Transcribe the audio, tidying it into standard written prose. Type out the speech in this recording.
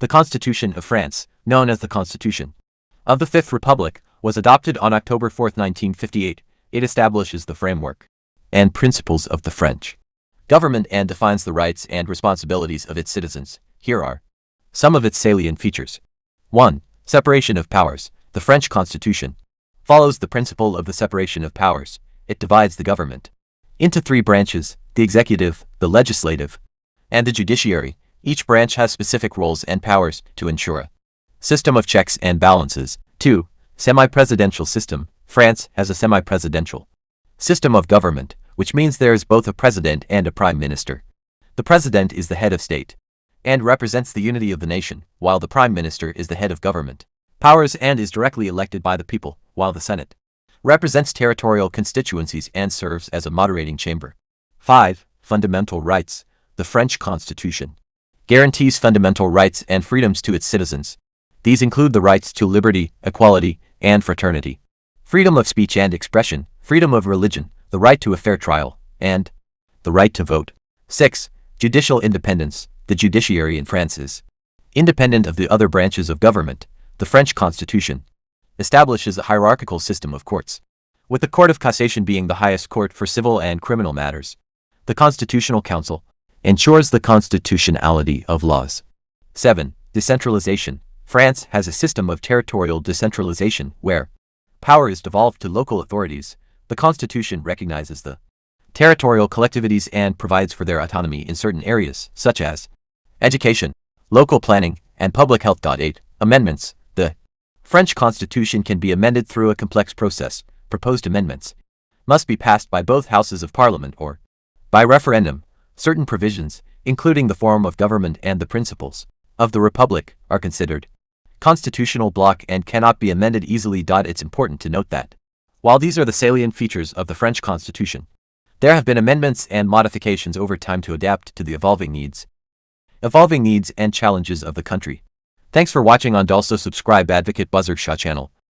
The Constitution of France, known as the Constitution of the Fifth Republic, was adopted on October 4, 1958. It establishes the framework and principles of the French government and defines the rights and responsibilities of its citizens. Here are some of its salient features. 1. Separation of powers. The French Constitution follows the principle of the separation of powers. It divides the government into three branches: the executive, the legislative, and the judiciary. Each branch has specific roles and powers to ensure a system of checks and balances. 2. Semi-presidential system. France has a semi-presidential system of government, which means there is both a president and a prime minister. The president is the head of state and represents the unity of the nation, while the prime minister is the head of government powers and is directly elected by the people, while the Senate represents territorial constituencies and serves as a moderating chamber. 5. Fundamental rights. The French Constitution guarantees fundamental rights and freedoms to its citizens. These include the rights to liberty, equality, and fraternity, freedom of speech and expression, freedom of religion, the right to a fair trial, and the right to vote. 6. Judicial independence. The judiciary in France is independent of the other branches of government. The French Constitution establishes a hierarchical system of courts, with the Court of Cassation being the highest court for civil and criminal matters. The Constitutional Council ensures the constitutionality of laws. 7. Decentralization. France has a system of territorial decentralization where power is devolved to local authorities. The Constitution recognizes the territorial collectivities and provides for their autonomy in certain areas, such as education, local planning, and public health. 8. Amendments. The French Constitution can be amended through a complex process. Proposed amendments must be passed by both houses of parliament or by referendum. Certain provisions, including the form of government and the principles of the republic, are considered constitutional block and cannot be amended easily. It's important to note that while these are the salient features of the French Constitution, there have been amendments and modifications over time to adapt to the evolving needs and challenges of the country. Thanks for watching, and also subscribe Advocate Buzzard Shah channel.